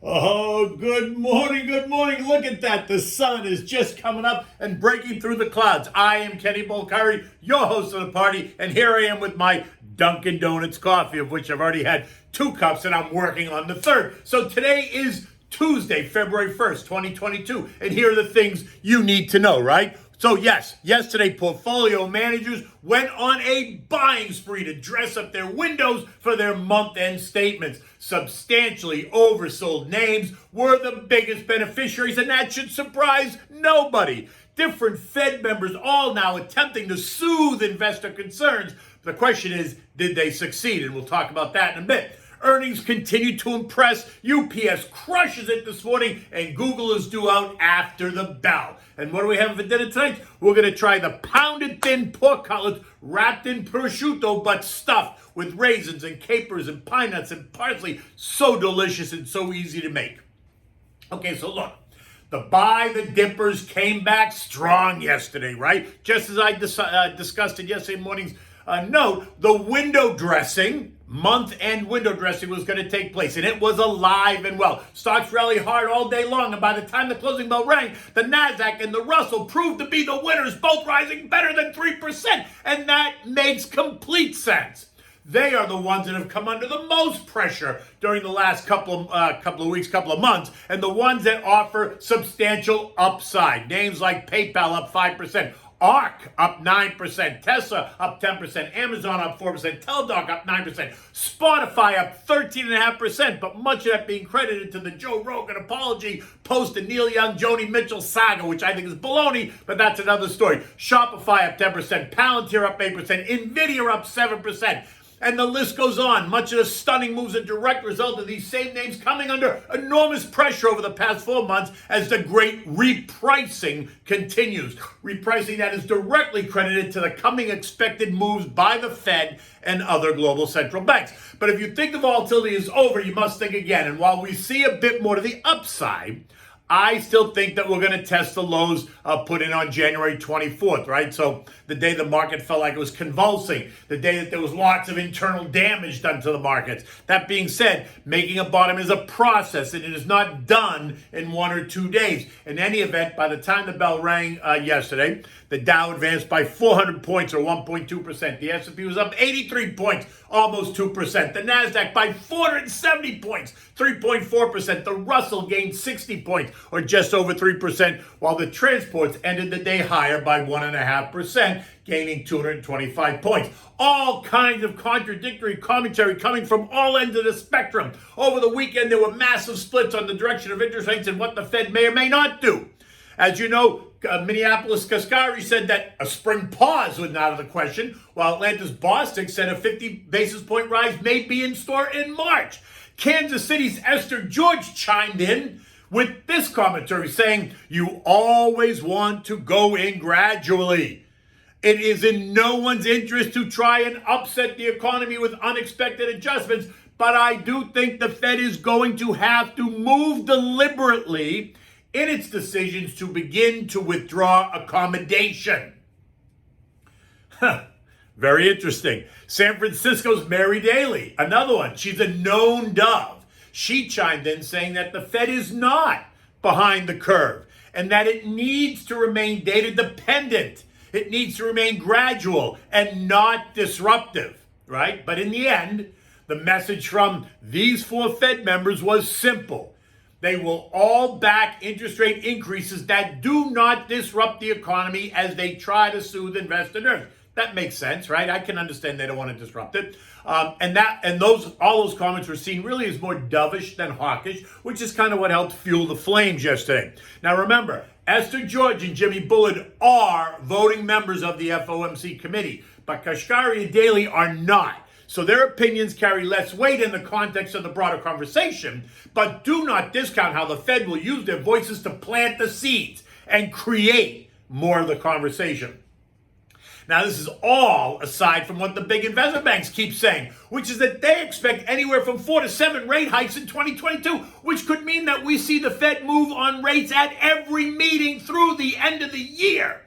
Oh, good morning, good morning. Look at that. The sun is just coming up and breaking through the clouds. I am Kenny Bolkari, your host of the party, and here I am with my Dunkin' Donuts coffee, of which I've already had 2 cups and I'm working on the third. So today is Tuesday, February 1st, 2022, and here are the things you need to know, right? So yes, yesterday portfolio managers went on a buying spree to dress up their windows for their month-end statements. Substantially oversold names were the biggest beneficiaries, and that should surprise nobody. Different Fed members all now attempting to soothe investor concerns. The question is, did they succeed? And we'll talk about that in a bit. Earnings continue to impress. UPS crushes it this morning, and Google is due out after the bell. And what do we have for dinner tonight? We're going to try the pounded thin pork cutlets wrapped in prosciutto, but stuffed with raisins and capers and pine nuts and parsley. So delicious and so easy to make. Okay, so look. The buy the dippers came back strong yesterday, right? Just as I discussed in yesterday morning's note, the window dressing, month-end window dressing was going to take place, and it was alive and well. Stocks rallied hard all day long, and by the time the closing bell rang, the Nasdaq and the Russell proved to be the winners, both rising better than 3%, and that makes complete sense. They are the ones that have come under the most pressure during the last couple of weeks, couple of months, and the ones that offer substantial upside. Names like PayPal up 5%, ARK up 9%, Tesla up 10%, Amazon up 4%, Teladoc up 9%, Spotify up 13.5%, but much of that being credited to the Joe Rogan apology post the Neil Young, Joni Mitchell saga, which I think is baloney, but that's another story. Shopify up 10%, Palantir up 8%, Nvidia up 7%. And the list goes on. Much of the stunning moves are a direct result of these same names coming under enormous pressure over the past 4 months as the great repricing continues. Repricing that is directly credited to the coming expected moves by the Fed and other global central banks. But if you think the volatility is over, you must think again. And while we see a bit more to the upside, I still think that we're going to test the lows put in on January 24th, right? So the day the market felt like it was convulsing, the day that there was lots of internal damage done to the markets. That being said, making a bottom is a process, and it is not done in 1 or 2 days. In any event, by the time the bell rang yesterday, the Dow advanced by 400 points or 1.2%. The S&P was up 83 points, almost 2%. The Nasdaq by 470 points, 3.4%. The Russell gained 60 points or just over 3%, while the transports ended the day higher by 1.5%, gaining 225 points. All kinds of contradictory commentary coming from all ends of the spectrum. Over the weekend, there were massive splits on the direction of interest rates and what the Fed may or may not do. As you know, Minneapolis Kaskari said that a spring pause was not out of the question, while Atlanta's Bostic said a 50 basis point rise may be in store in March. Kansas City's Esther George chimed in with this commentary saying, "You always want to go in gradually. It is in no one's interest to try and upset the economy with unexpected adjustments, but I do think the Fed is going to have to move deliberately in its decisions to begin to withdraw accommodation." Very interesting. San Francisco's Mary Daly, another one. She's a known dove. She chimed in saying that the Fed is not behind the curve and that it needs to remain data dependent. It needs to remain gradual and not disruptive, right? But in the end, the message from these 4 Fed members was simple. They will all back interest rate increases that do not disrupt the economy as they try to soothe investor nerves. That makes sense, right? I can understand they don't want to disrupt it. All those comments were seen really as more dovish than hawkish, which is kind of what helped fuel the flames yesterday. Now remember, Esther George and Jimmy Bullard are voting members of the FOMC committee, but Kashkari and Daly are not. So their opinions carry less weight in the context of the broader conversation, but do not discount how the Fed will use their voices to plant the seeds and create more of the conversation. Now, this is all aside from what the big investment banks keep saying, which is that they expect anywhere from 4 to 7 rate hikes in 2022, which could mean that we see the Fed move on rates at every meeting through the end of the year,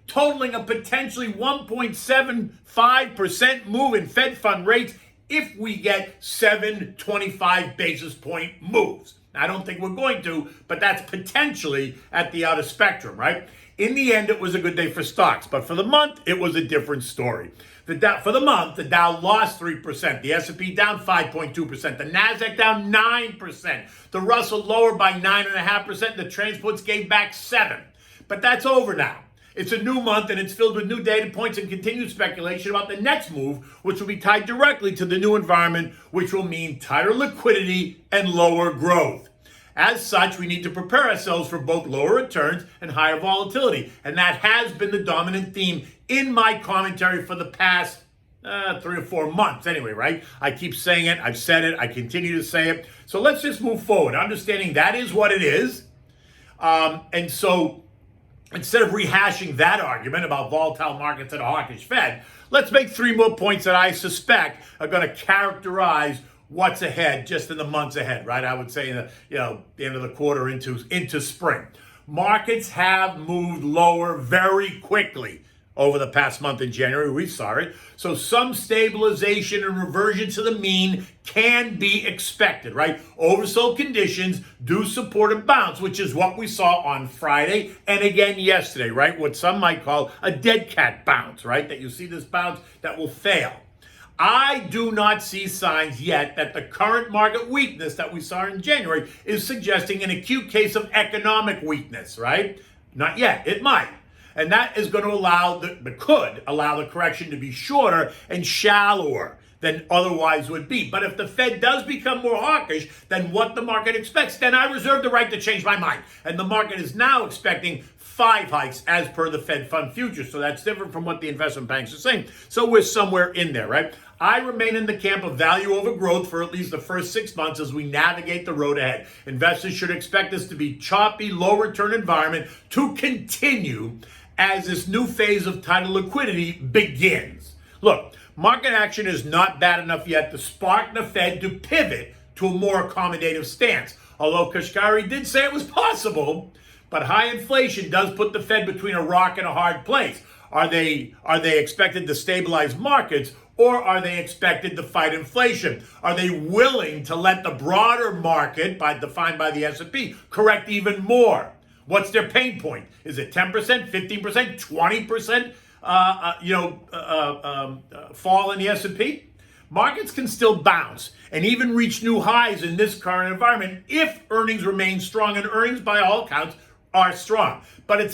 totaling a potentially 1.75% move in Fed fund rates if we get 725 basis point moves. I don't think we're going to, but that's potentially at the outer spectrum, right? In the end, it was a good day for stocks, but for the month, it was a different story. For the month, the Dow lost 3%, the S&P down 5.2%, the Nasdaq down 9%, the Russell lower by 9.5%, the transports gave back 7%. But that's over now. It's a new month and it's filled with new data points and continued speculation about the next move, which will be tied directly to the new environment, which will mean tighter liquidity and lower growth. As such, we need to prepare ourselves for both lower returns and higher volatility. And that has been the dominant theme in my commentary for the past 3 or 4 months anyway, right? I keep saying it, I've said it, I continue to say it. So let's just move forward, understanding that is what it is. And so instead of rehashing that argument about volatile markets and a hawkish Fed, let's make 3 more points that I suspect are going to characterize what's ahead just in the months ahead, right? I would say in the end of the quarter into spring. Markets have moved lower very quickly over the past month in January. We saw it. So some stabilization and reversion to the mean can be expected, right? Oversold conditions do support a bounce, which is what we saw on Friday and again yesterday, right? What some might call a dead cat bounce, right? That you see this bounce that will fail. I do not see signs yet that the current market weakness that we saw in January is suggesting an acute case of economic weakness, right? Not yet. It might. And that is going to could allow the correction to be shorter and shallower than otherwise would be. But if the Fed does become more hawkish than what the market expects, then I reserve the right to change my mind. And the market is now expecting 5 hikes as per the Fed Fund future. So that's different from what the investment banks are saying. So we're somewhere in there, right? I remain in the camp of value over growth for at least the first 6 months as we navigate the road ahead. Investors should expect this to be choppy, low return environment to continue as this new phase of tighter liquidity begins. Look, market action is not bad enough yet to spark the Fed to pivot to a more accommodative stance. Although Kashkari did say it was possible, but high inflation does put the Fed between a rock and a hard place. Are they expected to stabilize markets, or are they expected to fight inflation? Are they willing to let the broader market, defined by the S&P, correct even more? What's their pain point? Is it 10%, 15%, 20%, fall in the S&P? Markets can still bounce and even reach new highs in this current environment if earnings remain strong, and earnings by all accounts are strong. But it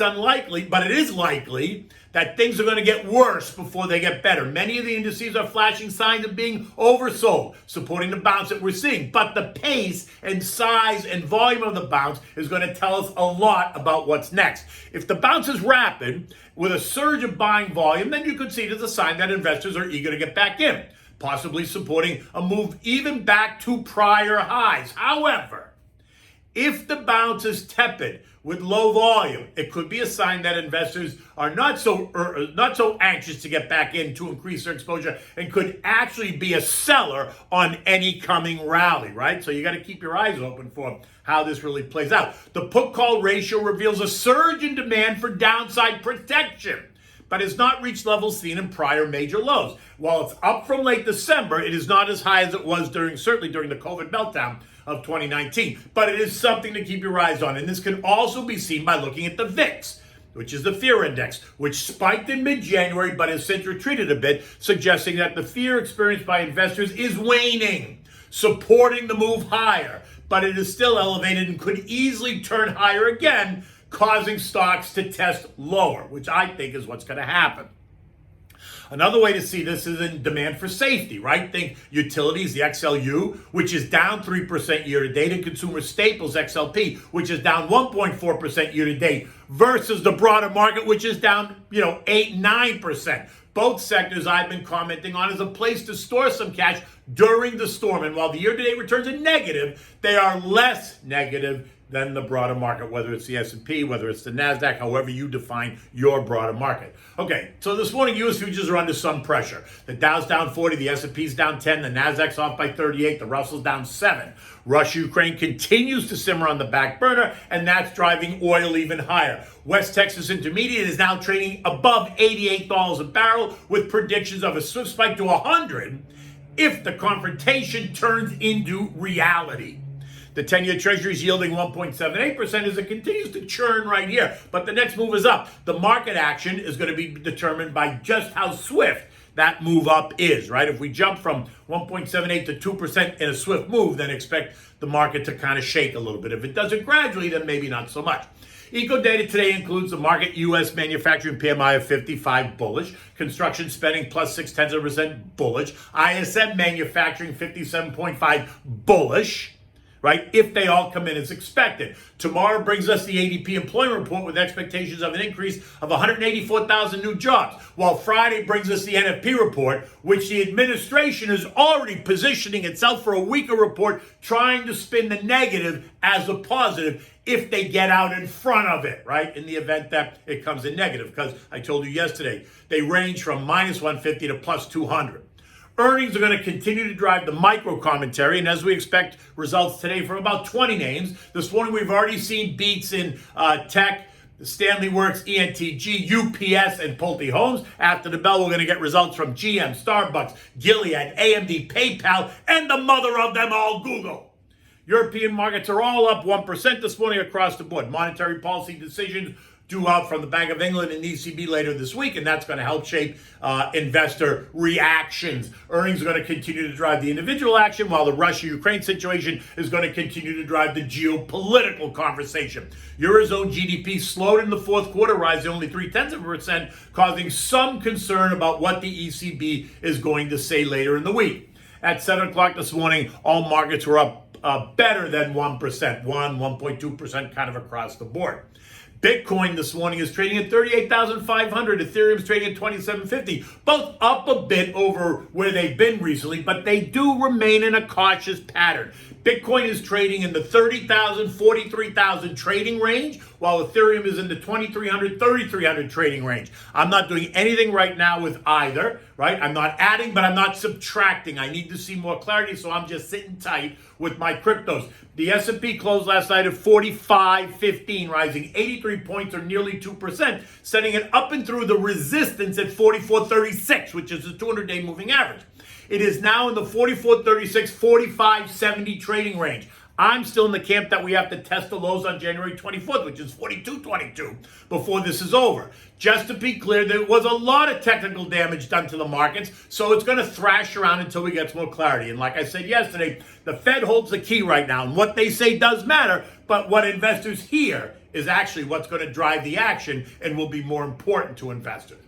is likely that things are going to get worse before they get better. Many of the indices are flashing signs of being oversold, supporting the bounce that we're seeing. But the pace and size and volume of the bounce is going to tell us a lot about what's next. If the bounce is rapid, with a surge of buying volume, then you could see it as a sign that investors are eager to get back in, possibly supporting a move even back to prior highs. However, if the bounce is tepid with low volume, it could be a sign that investors are not so anxious to get back in to increase their exposure, and could actually be a seller on any coming rally, right? So you got to keep your eyes open for how this really plays out. The put-call ratio reveals a surge in demand for downside protection, but has not reached levels seen in prior major lows. While it's up from late December, it is not as high as it was certainly during the COVID meltdown of 2019. But it is something to keep your eyes on. And this can also be seen by looking at the VIX, which is the fear index, which spiked in mid-January but has since retreated a bit, suggesting that the fear experienced by investors is waning, supporting the move higher. But it is still elevated and could easily turn higher again, causing stocks to test lower, which I think is what's going to happen. Another way to see this is in demand for safety, right? Think utilities, the XLU, which is down 3% year to date, and consumer staples, XLP, which is down 1.4% year to date, versus the broader market, which is down, 8-9%. Both sectors I've been commenting on as a place to store some cash during the storm. And while the year-to-date returns are negative, they are less negative than the broader market, whether it's the S&P, whether it's the Nasdaq, however you define your broader market. Okay, so this morning U.S. futures are under some pressure. The Dow's down 40, the S&P's down 10, the Nasdaq's off by 38, the Russell's down 7. Russia-Ukraine continues to simmer on the back burner, and that's driving oil even higher. West Texas Intermediate is now trading above $88 a barrel, with predictions of a swift spike to 100 if the confrontation turns into reality. The 10-year Treasury is yielding 1.78% as it continues to churn right here. But the next move is up. The market action is going to be determined by just how swift that move up is, right? If we jump from 1.78 to 2% in a swift move, then expect the market to kind of shake a little bit. If it does it gradually, then maybe not so much. Eco data today includes the market U.S. manufacturing PMI of 55 bullish, construction spending plus 0.6% bullish, ISM manufacturing 57.5 bullish, right? If they all come in as expected. Tomorrow brings us the ADP employment report with expectations of an increase of 184,000 new jobs, while Friday brings us the NFP report, which the administration is already positioning itself for a weaker report, trying to spin the negative as a positive if they get out in front of it, right? In the event that it comes in negative, because I told you yesterday, they range from minus 150 to plus 200. Earnings are going to continue to drive the micro commentary, and as we expect results today from about 20 names, this morning we've already seen beats in tech, Stanley Works, ENTG, UPS, and Pulte Homes. After the bell, we're going to get results from GM, Starbucks, Gilead, AMD, PayPal, and the mother of them all, Google. European markets are all up 1% this morning across the board. Monetary policy decisions due out from the Bank of England and ECB later this week, and that's going to help shape investor reactions. Earnings are going to continue to drive the individual action, while the Russia-Ukraine situation is going to continue to drive the geopolitical conversation. Eurozone GDP slowed in the fourth quarter, rising only 0.3%, causing some concern about what the ECB is going to say later in the week. At 7 o'clock this morning, all markets were up better than 1%, 1.2% kind of across the board. Bitcoin this morning is trading at 38,500. Ethereum is trading at 2,750. Both up a bit over where they've been recently, but they do remain in a cautious pattern. Bitcoin is trading in the 30,000, 43,000 trading range, while Ethereum is in the 2,300, 3,300 trading range. I'm not doing anything right now with either, right? I'm not adding, but I'm not subtracting. I need to see more clarity, so I'm just sitting tight with my cryptos. The S&P closed last night at 45.15, rising 83 points or nearly 2%, setting it up and through the resistance at 44.36, which is the 200-day moving average. It is now in the 44.36, 45.70 trading range. I'm still in the camp that we have to test the lows on January 24th, which is 42.22, before this is over. Just to be clear, there was a lot of technical damage done to the markets, so it's going to thrash around until we get more clarity. And like I said yesterday, the Fed holds the key right now, and what they say does matter, but what investors hear is actually what's going to drive the action and will be more important to investors.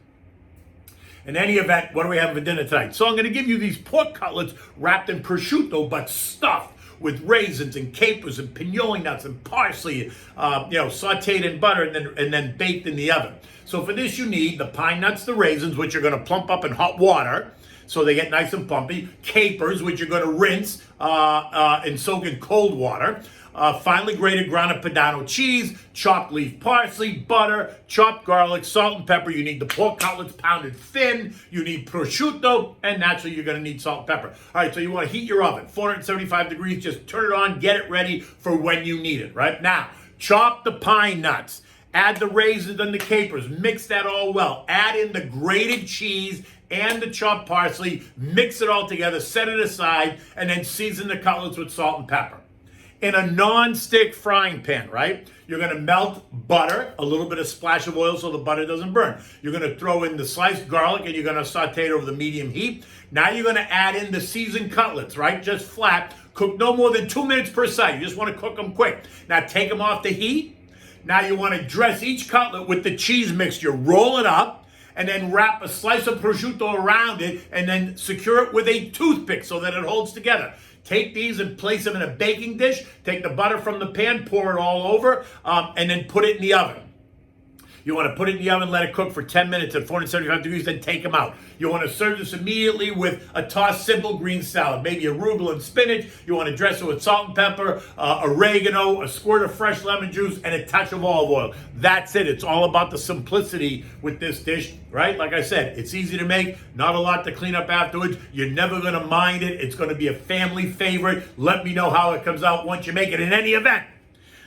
In any event, what do we have for dinner tonight? So I'm going to give you these pork cutlets wrapped in prosciutto, but stuffed with raisins and capers and pinoli nuts and parsley, sauteed in butter and then baked in the oven. So for this, you need the pine nuts, the raisins, which you're going to plump up in hot water so they get nice and pumpy. Capers, which you're going to rinse and soak in cold water. Finely grated ground Padano cheese, chopped leaf parsley, butter, chopped garlic, salt and pepper. You need the pork cutlets pounded thin. You need prosciutto, and naturally you're going to need salt and pepper. All right, so you want to heat your oven, 475 degrees. Just turn it on, get it ready for when you need it, right? Now, chop the pine nuts. Add the raisins and the capers. Mix that all well. Add in the grated cheese and the chopped parsley. Mix it all together. Set it aside, and then season the cutlets with salt and pepper. In a non-stick frying pan, right? You're going to melt butter, a little bit of splash of oil so the butter doesn't burn. You're going to throw in the sliced garlic and you're going to saute it over the medium heat. Now you're going to add in the seasoned cutlets, right? Just flat. Cook no more than 2 minutes per side. You just want to cook them quick. Now take them off the heat. Now you want to dress each cutlet with the cheese mixture. Roll it up and then wrap a slice of prosciutto around it and then secure it with a toothpick so that it holds together. Take these and place them in a baking dish. Take the butter from the pan, pour it all over, and then put it in the oven. You want to put it in the oven, let it cook for 10 minutes at 475 degrees, then take them out. You want to serve this immediately with a tossed simple green salad, maybe arugula and spinach. You want to dress it with salt and pepper, oregano, a squirt of fresh lemon juice, and a touch of olive oil. That's it. It's all about the simplicity with this dish, right? Like I said, it's easy to make, not a lot to clean up afterwards. You're never going to mind it. It's going to be a family favorite. Let me know how it comes out once you make it in any event.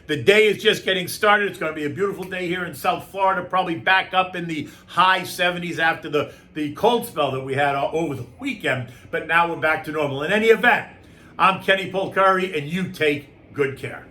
The day is just getting started. It's going to be a beautiful day here in South Florida, probably back up in the high 70s after the cold spell that we had over the weekend. But now we're back to normal. In any event, I'm Kenny Polcari, and you take good care.